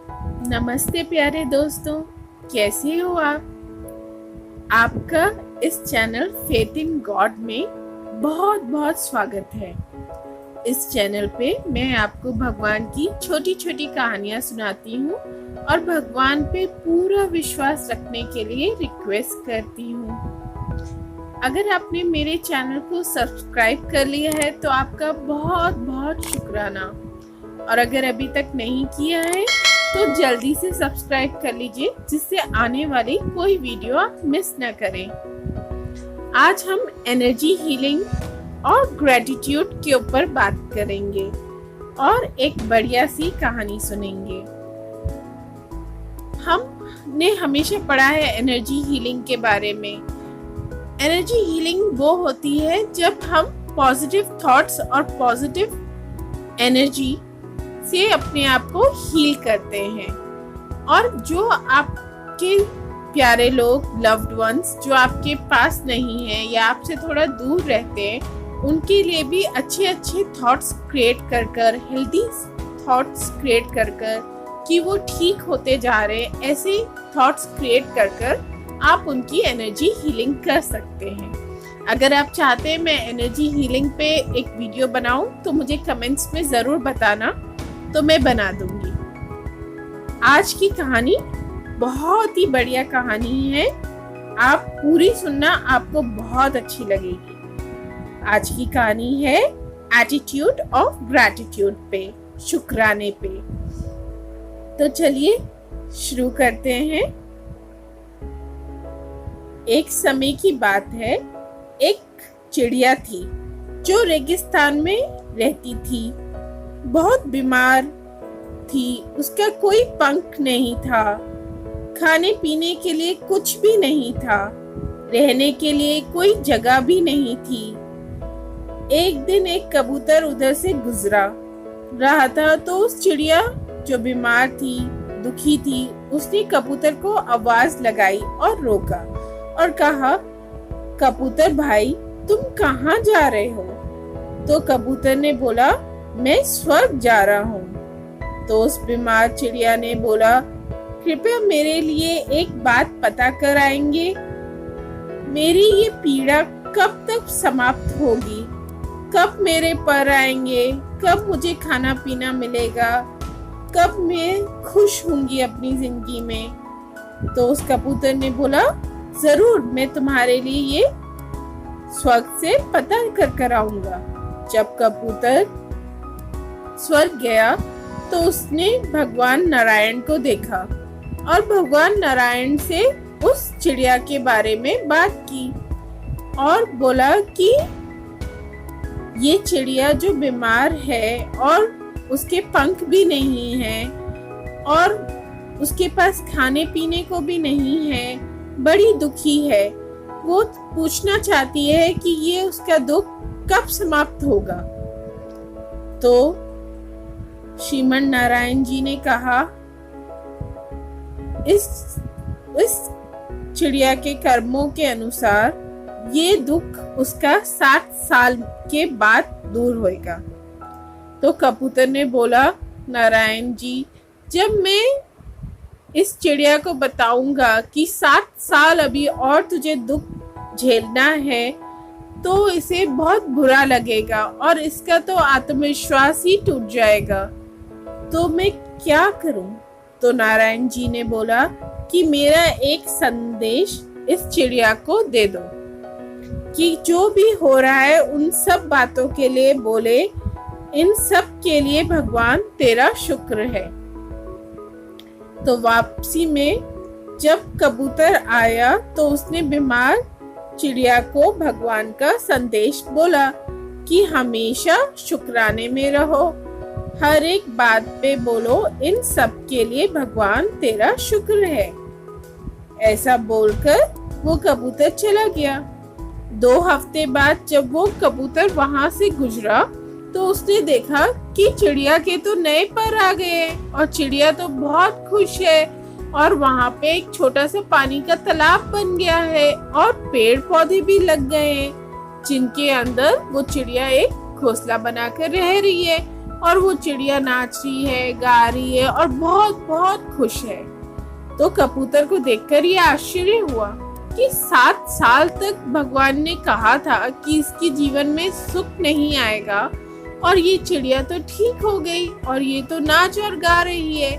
नमस्ते प्यारे दोस्तों, कैसे हो आप? आपका इस चैनल फेथ इन गॉड में बहुत बहुत स्वागत है। इस चैनल पे मैं आपको भगवान की छोटी छोटी कहानियाँ सुनाती हूँ और भगवान पे पूरा विश्वास रखने के लिए रिक्वेस्ट करती हूँ। अगर आपने मेरे चैनल को सब्सक्राइब कर लिया है तो आपका बहुत बहुत शुक्राना, और अगर अभी तक नहीं किया है तो जल्दी से सब्सक्राइब कर लीजिए जिससे आने वाली कोई वीडियो आप मिस न करें। आज हम एनर्जी हीलिंग और ग्रेटिट्यूड के ऊपर बात करेंगे और एक बढ़िया सी कहानी सुनेंगे। हमने हमेशा पढ़ा है एनर्जी हीलिंग के बारे में। एनर्जी हीलिंग वो होती है जब हम पॉजिटिव थॉट्स और पॉजिटिव एनर्जी से अपने आप को हील करते हैं, और जो आपके प्यारे लोग, लव्ड वंस जो आपके पास नहीं है या आपसे थोड़ा दूर रहते हैं, उनके लिए भी अच्छे अच्छे थॉट्स क्रिएट कर हेल्दी थॉट्स क्रिएट कर कि वो ठीक होते जा रहे हैं, ऐसे थॉट्स क्रिएट कर आप उनकी एनर्जी हीलिंग कर सकते हैं। अगर आप चाहते हैं मैं एनर्जी हीलिंग पे एक वीडियो बनाऊं तो मुझे कमेंट्स में ज़रूर बताना, तो मैं बना दूंगी। आज की कहानी बहुत ही बढ़िया कहानी है, आप पूरी सुनना, आपको बहुत अच्छी लगेगी। आज की कहानी है एटीट्यूड ऑफ ग्रैटिट्यूड पे, शुक्राने पे। तो चलिए शुरू करते हैं। एक समय की बात है, एक चिड़िया थी जो रेगिस्तान में रहती थी। बहुत बीमार थी, उसका कोई पंख नहीं था, खाने पीने के लिए कुछ भी नहीं था, रहने के लिए कोई जगह भी नहीं थी। एक दिन एक कबूतर उधर से गुजरा रहा था, तो उस चिड़िया जो बीमार थी, दुखी थी, उसने कबूतर को आवाज लगाई और रोका और कहा, कबूतर भाई तुम कहाँ जा रहे हो? तो कबूतर ने बोला, मैं स्वर्ग जा रहा हूँ। तो उस बीमार चिड़िया ने बोला, कृपया मेरे लिए एक बात पता कर आएंगे, मेरी ये पीड़ा कब तक समाप्त होगी? कब मेरे पर आएंगे? कब मुझे खाना पीना मिलेगा? कब मैं खुश होंगी अपनी जिंदगी में? तो उस कबूतर ने बोला, जरूर मैं तुम्हारे लिए ये स्वर्ग से पता कर आऊंगा। जब कबूतर स्वर्ग गया तो उसने भगवान नारायण को देखा और भगवान नारायण से उस चिड़िया के बारे में बात की और बोला कि ये चिड़िया जो बीमार है और उसके पंख भी नहीं है और उसके पास खाने पीने को भी नहीं है, बड़ी दुखी है, वो पूछना चाहती है कि ये उसका दुख कब समाप्त होगा। तो श्रीमन नारायण जी ने कहा, इस चिड़िया के कर्मों के अनुसार ये दुख उसका 60 साल के बाद दूर होएगा। तो कबूतर ने बोला, नारायण जी, जब मैं इस चिड़िया को बताऊंगा कि 60 साल अभी और तुझे दुख झेलना है तो इसे बहुत बुरा लगेगा और इसका तो आत्मविश्वास ही टूट जाएगा, तो मैं क्या करूं? तो नारायण जी ने बोला कि मेरा एक संदेश इस चिड़िया को दे दो कि जो भी हो रहा है उन सब बातों के लिए बोले, इन सब के लिए भगवान तेरा शुक्र है। तो वापसी में जब कबूतर आया तो उसने बीमार चिड़िया को भगवान का संदेश बोला कि हमेशा शुक्राने में रहो, हर एक बात पे बोलो, इन सब के लिए भगवान तेरा शुक्र है। ऐसा बोलकर वो कबूतर चला गया। 2 हफ्ते बाद जब वो कबूतर वहां से गुजरा तो उसने देखा कि चिड़िया के तो नए पर आ गए और चिड़िया तो बहुत खुश है और वहां पे एक छोटा सा पानी का तालाब बन गया है और पेड़ पौधे भी लग गए हैं जिनके अंदर वो चिड़िया एक घोंसला बनाकर रह रही है। और वो चिड़िया नाच रही है, गा रही है और बहुत बहुत खुश है। तो कबूतर को देखकर ये आश्चर्य हुआ कि 7 साल तक भगवान ने कहा था कि इसके जीवन में सुख नहीं आएगा और ये चिड़िया तो ठीक हो गई और ये तो नाच और गा रही है,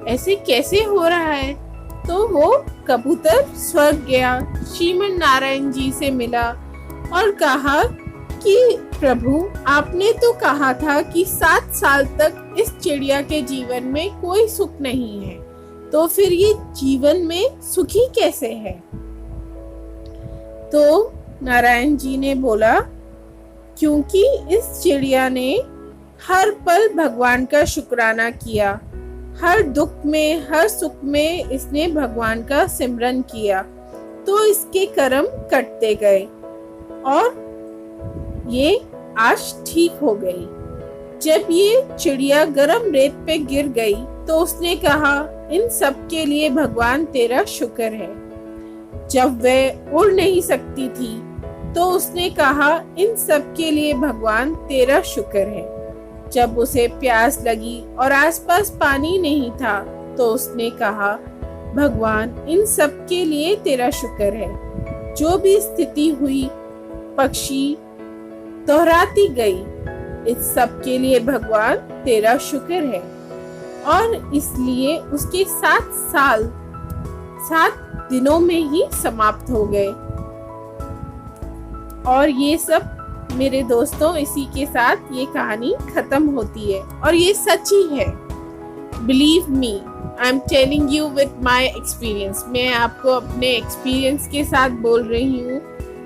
ऐसे कैसे हो रहा है। तो वो कबूतर स्वर्ग गया, श्रीमन नारायण जी से मिला और कहा कि प्रभु, आपने तो कहा था कि 7 साल तक इस चिड़िया के जीवन में कोई सुख नहीं है, तो फिर ये जीवन में सुखी कैसे है। तो नारायण जी ने बोला, क्योंकि इस चिड़िया ने हर पल भगवान का शुक्राना किया, हर दुख में हर सुख में इसने भगवान का सिमरन किया, तो इसके कर्म कटते गए और ये आज ठीक हो गई। जब ये चिड़िया गरम रेत पे गिर गई तो उसने कहा, इन सब के लिए भगवान तेरा शुक्र है। जब वह उड़ नहीं सकती थी तो उसने कहा, इन सब के लिए भगवान तेरा शुक्र है। जब उसे प्यास लगी और आसपास पानी नहीं था तो उसने कहा, भगवान इन सब के लिए तेरा शुक्र है। जो भी स्थिति हुई पक्षी दोहराती गई, इस सब के लिए भगवान तेरा शुक्र है। और इसलिए उसके 7 साल 7 दिनों में ही समाप्त हो गए। और ये सब मेरे दोस्तों, इसी के साथ ये कहानी खत्म होती है और ये सच्ची है। Believe me, I am telling you with my experience. मैं आपको अपने एक्सपीरियंस के साथ बोल रही हूँ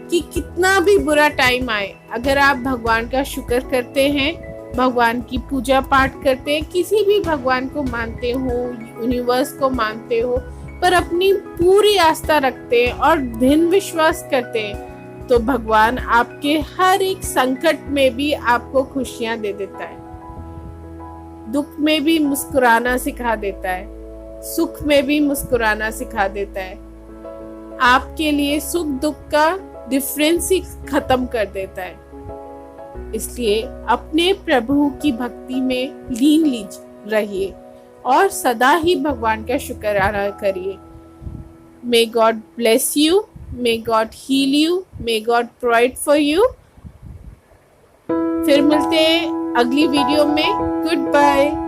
कि कितना भी बुरा टाइम आए, अगर आप भगवान का शुक्र करते हैं, भगवान की पूजा पाठ करते हैं, किसी भी भगवान को मानते हो, यूनिवर्स को मानते हो, पर अपनी पूरी आस्था रखते हैं और दृढ़ विश्वास करते हैं, तो भगवान आपके हर एक संकट में भी आपको खुशियां दे देता है। दुख में भी मुस्कुराना सिखा देता है, सुख में भी मुस्कुराना सिखा देता है। आपके लिए सुख दुख का डिफरेंस ही खत्म कर देता है। इसलिए अपने प्रभु की भक्ति में लीन रहिए और सदा ही भगवान का शुक्राना करिए। May God bless you, may God heal you, may God provide for you. फिर मिलते हैं अगली वीडियो में। Good bye.